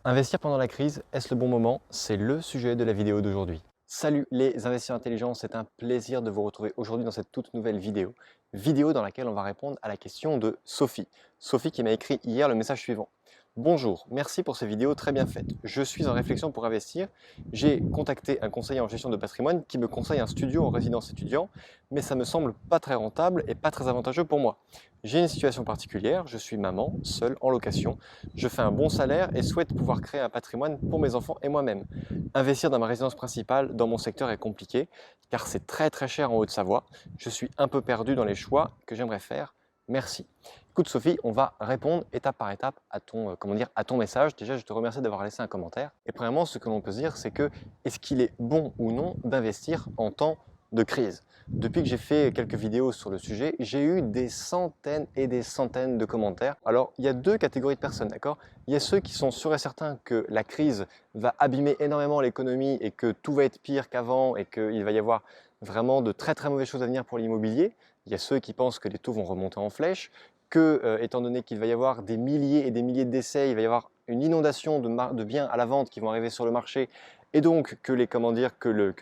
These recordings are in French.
Investir pendant la crise, est-ce le bon moment? C'est le sujet de la vidéo d'aujourd'hui. Salut les investisseurs intelligents, c'est un plaisir de vous retrouver aujourd'hui dans cette toute nouvelle vidéo. Vidéo dans laquelle on va répondre à la question de Sophie. Sophie qui m'a écrit hier le message suivant. Bonjour, merci pour ces vidéos très bien faites. Je suis en réflexion pour investir. J'ai contacté un conseiller en gestion de patrimoine qui me conseille un studio en résidence étudiant, mais ça me semble pas très rentable et pas très avantageux pour moi. J'ai une situation particulière, je suis maman, seule, en location. Je fais un bon salaire et souhaite pouvoir créer un patrimoine pour mes enfants et moi-même. Investir dans ma résidence principale dans mon secteur est compliqué car c'est très très cher en Haute-Savoie. Je suis un peu perdu dans les choix que j'aimerais faire. Merci. Écoute Sophie, on va répondre étape par étape à ton message. Déjà, je te remercie d'avoir laissé un commentaire. Et premièrement, ce que l'on peut se dire, c'est que est-ce qu'il est bon ou non d'investir en temps de crise? Depuis que j'ai fait quelques vidéos sur le sujet, j'ai eu des centaines et des centaines de commentaires. Alors, il y a deux catégories de personnes, d'accord? Il y a ceux qui sont sûrs et certains que la crise va abîmer énormément l'économie et que tout va être pire qu'avant et qu'il va y avoir vraiment de très très mauvaises choses à venir pour l'immobilier. Il y a ceux qui pensent que les taux vont remonter en flèche, que, étant donné qu'il va y avoir des milliers et des milliers de décès, il va y avoir une inondation de biens à la vente qui vont arriver sur le marché, et donc que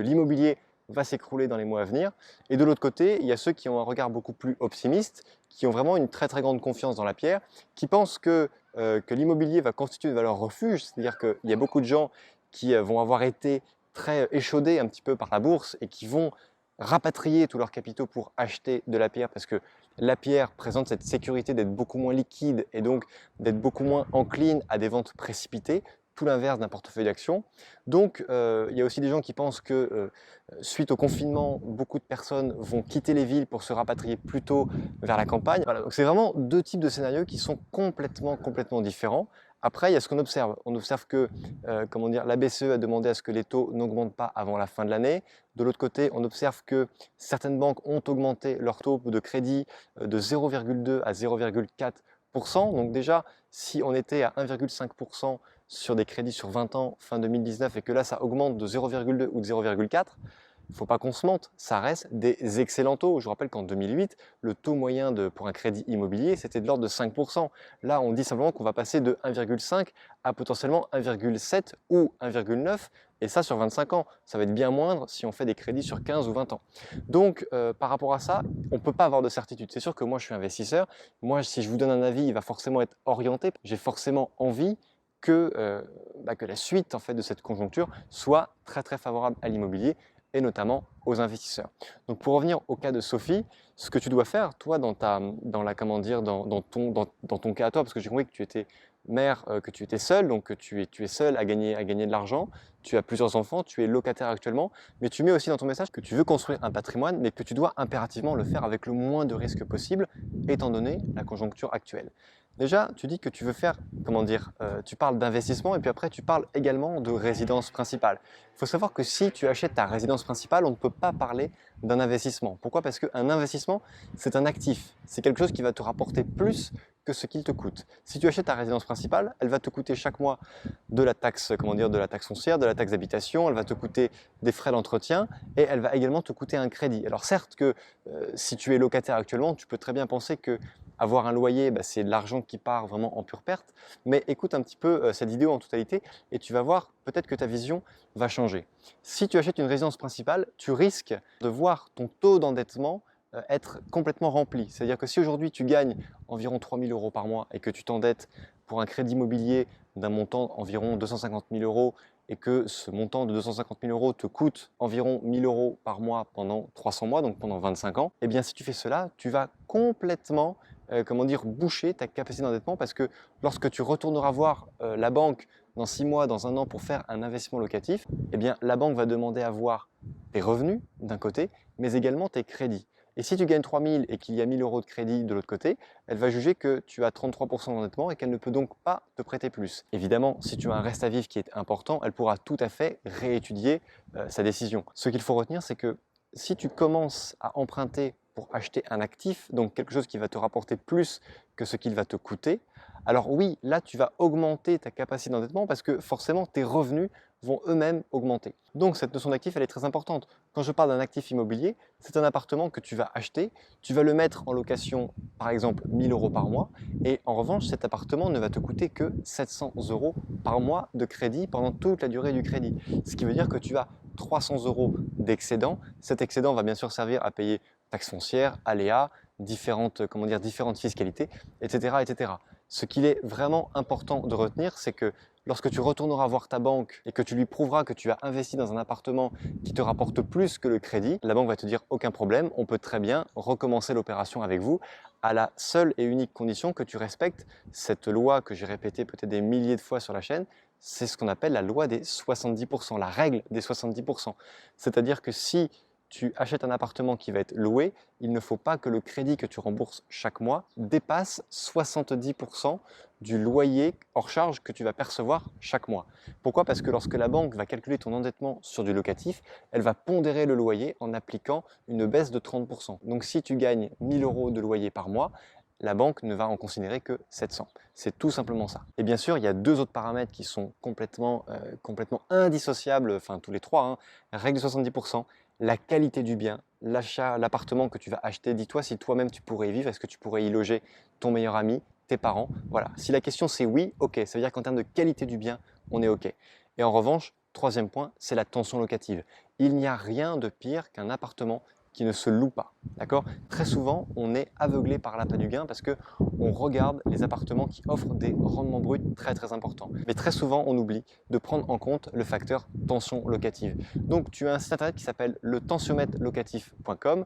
l'immobilier va s'écrouler dans les mois à venir. Et de l'autre côté, il y a ceux qui ont un regard beaucoup plus optimiste, qui ont vraiment une très très grande confiance dans la pierre, qui pensent que l'immobilier va constituer une valeur refuge, c'est-à-dire qu'il y a beaucoup de gens qui vont avoir été très échaudés un petit peu par la bourse et qui vont rapatrier tous leurs capitaux pour acheter de la pierre parce que la pierre présente cette sécurité d'être beaucoup moins liquide et donc d'être beaucoup moins encline à des ventes précipitées, tout l'inverse d'un portefeuille d'actions. Donc il y a aussi des gens qui pensent que suite au confinement, beaucoup de personnes vont quitter les villes pour se rapatrier plutôt vers la campagne. Voilà, donc c'est vraiment deux types de scénarios qui sont complètement différents. Après, il y a ce qu'on observe. On observe que la BCE a demandé à ce que les taux n'augmentent pas avant la fin de l'année. De l'autre côté, on observe que certaines banques ont augmenté leur taux de crédit de 0,2 à 0,4%. Donc déjà, si on était à 1,5% sur des crédits sur 20 ans fin 2019 et que là, ça augmente de 0,2 ou de 0,4, il ne faut pas qu'on se mente, ça reste des excellents taux. Je vous rappelle qu'en 2008, le taux moyen pour un crédit immobilier, c'était de l'ordre de 5%. Là, on dit simplement qu'on va passer de 1,5 à potentiellement 1,7 ou 1,9, et ça sur 25 ans. Ça va être bien moindre si on fait des crédits sur 15 ou 20 ans. Donc, par rapport à ça, on ne peut pas avoir de certitude. C'est sûr que moi, je suis investisseur. Moi, si je vous donne un avis, il va forcément être orienté. J'ai forcément envie que la suite en fait, de cette conjoncture soit très très favorable à l'immobilier et notamment aux investisseurs. Donc pour revenir au cas de Sophie, ce que tu dois faire, toi, dans ton cas à toi, parce que j'ai compris que tu étais mère, que tu étais seule, donc que tu es seule à gagner de l'argent, tu as plusieurs enfants, tu es locataire actuellement, mais tu mets aussi dans ton message que tu veux construire un patrimoine, mais que tu dois impérativement le faire avec le moins de risques possible, étant donné la conjoncture actuelle. Déjà, tu dis que tu veux faire, tu parles d'investissement et puis après tu parles également de résidence principale. Il faut savoir que si tu achètes ta résidence principale, on ne peut pas parler d'un investissement. Pourquoi? Parce qu'un investissement, c'est un actif. C'est quelque chose qui va te rapporter plus que ce qu'il te coûte. Si tu achètes ta résidence principale, elle va te coûter chaque mois de la taxe, de la taxe foncière, de la taxe d'habitation, elle va te coûter des frais d'entretien et elle va également te coûter un crédit. Alors certes que si tu es locataire actuellement, tu peux très bien penser que avoir un loyer, c'est de l'argent qui part vraiment en pure perte, mais écoute un petit peu cette vidéo en totalité et tu vas voir peut-être que ta vision va changer. Si tu achètes une résidence principale, tu risques de voir ton taux d'endettement être complètement rempli. C'est-à-dire que si aujourd'hui tu gagnes environ 3 000 euros par mois et que tu t'endettes pour un crédit immobilier d'un montant environ 250 000 euros et que ce montant de 250 000 euros te coûte environ 1 000 euros par mois pendant 300 mois, donc pendant 25 ans, eh bien si tu fais cela, tu vas complètement boucher ta capacité d'endettement parce que lorsque tu retourneras voir la banque dans 6 mois, dans un an pour faire un investissement locatif, eh bien la banque va demander à voir tes revenus d'un côté, mais également tes crédits. Et si tu gagnes 3 000 et qu'il y a 1 000 euros de crédit de l'autre côté, elle va juger que tu as 33% d'endettement et qu'elle ne peut donc pas te prêter plus. Évidemment, si tu as un reste à vivre qui est important, elle pourra tout à fait réétudier sa décision. Ce qu'il faut retenir, c'est que si tu commences à emprunter pour acheter un actif, donc quelque chose qui va te rapporter plus que ce qu'il va te coûter, Alors oui, là, tu vas augmenter ta capacité d'endettement parce que forcément, tes revenus vont eux-mêmes augmenter. Donc cette notion d'actif, elle est très importante. Quand je parle d'un actif immobilier, c'est un appartement que tu vas acheter, tu vas le mettre en location, par exemple 1000 euros par mois, et en revanche, cet appartement ne va te coûter que 700 euros par mois de crédit pendant toute la durée du crédit. Ce qui veut dire que tu as 300 euros d'excédent. Cet excédent va bien sûr servir à payer taxes foncières, aléas, différentes fiscalités, etc., etc. Ce qu'il est vraiment important de retenir, c'est que lorsque tu retourneras voir ta banque et que tu lui prouveras que tu as investi dans un appartement qui te rapporte plus que le crédit, la banque va te dire aucun problème, on peut très bien recommencer l'opération avec vous à la seule et unique condition que tu respectes cette loi que j'ai répétée peut-être des milliers de fois sur la chaîne. C'est ce qu'on appelle la loi des 70%, la règle des 70%. C'est-à-dire que si tu achètes un appartement qui va être loué, il ne faut pas que le crédit que tu rembourses chaque mois dépasse 70% du loyer hors charge que tu vas percevoir chaque mois. Pourquoi? Parce que lorsque la banque va calculer ton endettement sur du locatif, elle va pondérer le loyer en appliquant une baisse de 30%. Donc si tu gagnes 1000 euros de loyer par mois, la banque ne va en considérer que 700. C'est tout simplement ça. Et bien sûr, il y a deux autres paramètres qui sont complètement indissociables, enfin tous les trois, hein. Règle de 70%, la qualité du bien, l'achat, l'appartement que tu vas acheter. Dis-toi si toi-même tu pourrais y vivre, est-ce que tu pourrais y loger ton meilleur ami, tes parents? Voilà. Si la question c'est oui, ok, ça veut dire qu'en termes de qualité du bien, on est ok. Et en revanche, troisième point, c'est la tension locative. Il n'y a rien de pire qu'un appartement qui ne se loue pas. D'accord? Très souvent, on est aveuglé par l'appât du gain parce que on regarde les appartements qui offrent des rendements bruts très très importants. Mais très souvent, on oublie de prendre en compte le facteur tension locative. Donc, tu as un site internet qui s'appelle le tensiomètrelocatif.com.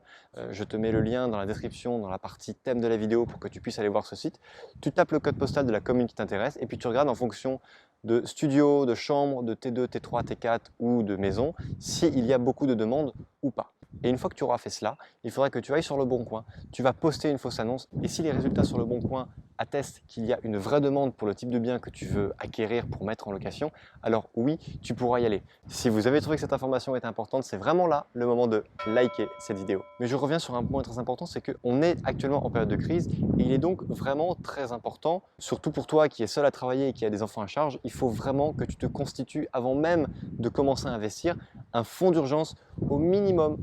Je te mets le lien dans la description, dans la partie thème de la vidéo pour que tu puisses aller voir ce site. Tu tapes le code postal de la commune qui t'intéresse et puis tu regardes en fonction de studio, de chambre, de T2, T3, T4 ou de maison, s'il y a beaucoup de demandes ou pas. Et une fois que tu auras fait cela, il faudra que tu ailles sur Le Bon Coin, tu vas poster une fausse annonce et si les résultats sur Le Bon Coin attestent qu'il y a une vraie demande pour le type de bien que tu veux acquérir pour mettre en location, alors oui, tu pourras y aller. Si vous avez trouvé que cette information est importante, c'est vraiment là le moment de liker cette vidéo. Mais je reviens sur un point très important, c'est qu'on est actuellement en période de crise et il est donc vraiment très important, surtout pour toi qui es seul à travailler et qui a des enfants à charge, il faut vraiment que tu te constitues avant même de commencer à investir un fonds d'urgence au minimum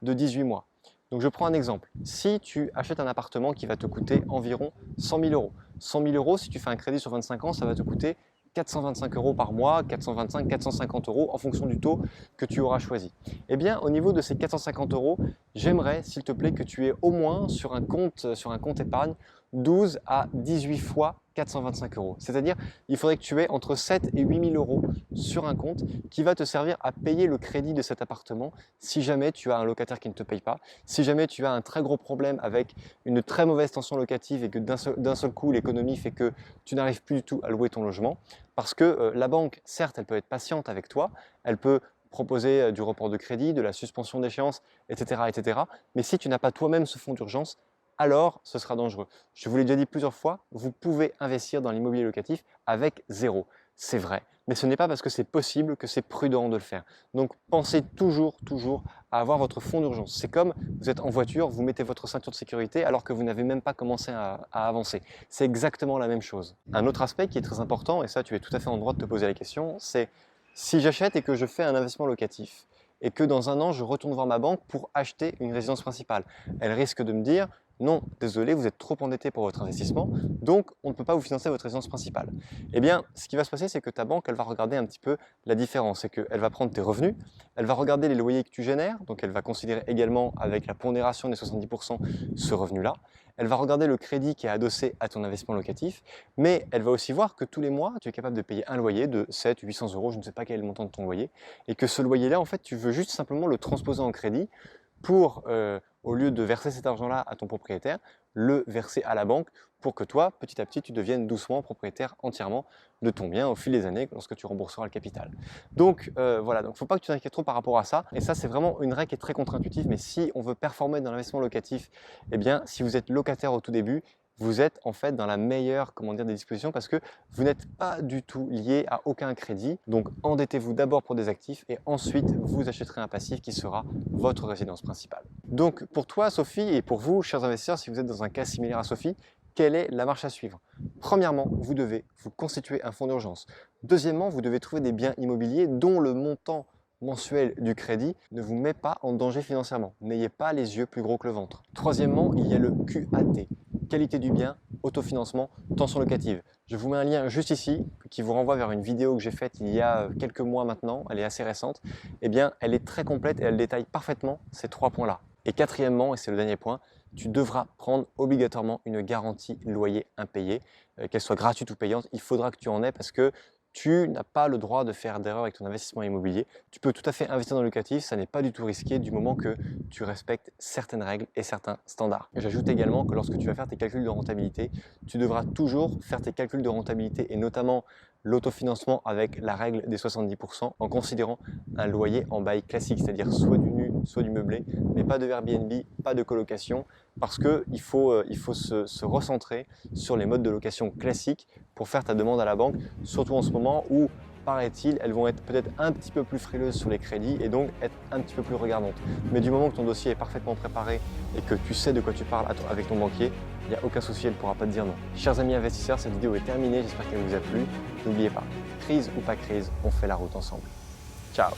de 18 mois. Donc je prends un exemple. Si tu achètes un appartement qui va te coûter environ 100 000 euros. 100 000 euros, si tu fais un crédit sur 25 ans, ça va te coûter 425 euros par mois, 425, 450 euros en fonction du taux que tu auras choisi. Eh bien, au niveau de ces 450 euros, j'aimerais, s'il te plaît, que tu aies au moins sur un compte épargne 12 à 18 fois 425 euros. C'est-à-dire, il faudrait que tu aies entre 7 et 8 000 euros sur un compte qui va te servir à payer le crédit de cet appartement si jamais tu as un locataire qui ne te paye pas, si jamais tu as un très gros problème avec une très mauvaise tension locative et que d'un seul coup l'économie fait que tu n'arrives plus du tout à louer ton logement. Parce que la banque, certes, elle peut être patiente avec toi, elle peut proposer du report de crédit, de la suspension d'échéance, etc., etc. Mais si tu n'as pas toi-même ce fonds d'urgence, alors ce sera dangereux. Je vous l'ai déjà dit plusieurs fois, vous pouvez investir dans l'immobilier locatif avec zéro. C'est vrai, mais ce n'est pas parce que c'est possible que c'est prudent de le faire. Donc pensez toujours à avoir votre fonds d'urgence. C'est comme vous êtes en voiture, vous mettez votre ceinture de sécurité alors que vous n'avez même pas commencé à avancer. C'est exactement la même chose. Un autre aspect qui est très important, et ça tu es tout à fait en droit de te poser la question, c'est si j'achète et que je fais un investissement locatif, et que dans un an je retourne voir ma banque pour acheter une résidence principale, elle risque de me dire non, désolé, vous êtes trop endetté pour votre investissement, donc on ne peut pas vous financer votre résidence principale. Eh bien, ce qui va se passer, c'est que ta banque, elle va regarder un petit peu la différence. C'est qu'elle va prendre tes revenus, elle va regarder les loyers que tu génères, donc elle va considérer également avec la pondération des 70% ce revenu-là. Elle va regarder le crédit qui est adossé à ton investissement locatif, mais elle va aussi voir que tous les mois, tu es capable de payer un loyer de 700 800 euros, je ne sais pas quel est le montant de ton loyer, et que ce loyer-là, en fait, tu veux juste simplement le transposer en crédit pour, au lieu de verser cet argent-là à ton propriétaire, le verser à la banque pour que toi, petit à petit, tu deviennes doucement propriétaire entièrement de ton bien au fil des années lorsque tu rembourseras le capital. Donc voilà, donc il ne faut pas que tu t'inquiètes trop par rapport à ça. Et ça, c'est vraiment une règle qui est très contre-intuitive, mais si on veut performer dans l'investissement locatif, eh bien, si vous êtes locataire au tout début, vous êtes en fait dans la meilleure des dispositions parce que vous n'êtes pas du tout lié à aucun crédit. Donc endettez-vous d'abord pour des actifs et ensuite vous achèterez un passif qui sera votre résidence principale. Donc pour toi Sophie et pour vous chers investisseurs, si vous êtes dans un cas similaire à Sophie, Quelle est la marche à suivre? Premièrement, vous devez vous constituer un fonds d'urgence. Deuxièmement, vous devez trouver des biens immobiliers dont le montant mensuel du crédit ne vous met pas en danger financièrement. N'ayez pas les yeux plus gros que le ventre. Troisièmement, il y a le QAT, qualité du bien, autofinancement, tension locative. Je vous mets un lien juste ici qui vous renvoie vers une vidéo que j'ai faite il y a quelques mois maintenant, elle est assez récente. Eh bien, elle est très complète et elle détaille parfaitement ces 3 points-là. Et quatrièmement, et c'est le dernier point, tu devras prendre obligatoirement une garantie loyer impayé, qu'elle soit gratuite ou payante, il faudra que tu en aies parce que tu n'as pas le droit de faire d'erreur avec ton investissement immobilier. Tu peux tout à fait investir dans le locatif, ça n'est pas du tout risqué du moment que tu respectes certaines règles et certains standards. J'ajoute également que lorsque tu vas faire tes calculs de rentabilité, tu devras toujours faire tes calculs de rentabilité et notamment l'autofinancement avec la règle des 70% en considérant un loyer en bail classique, c'est-à-dire soit du nu, soit du meublé, mais pas de Airbnb, pas de colocation, parce qu'il faut se recentrer sur les modes de location classiques pour faire ta demande à la banque, surtout en ce moment où, paraît-il, elles vont être peut-être un petit peu plus frileuses sur les crédits et donc être un petit peu plus regardantes. Mais du moment que ton dossier est parfaitement préparé et que tu sais de quoi tu parles avec ton banquier, il n'y a aucun souci, elle ne pourra pas te dire non. Chers amis investisseurs, cette vidéo est terminée, j'espère qu'elle vous a plu. N'oubliez pas, crise ou pas crise, on fait la route ensemble. Ciao!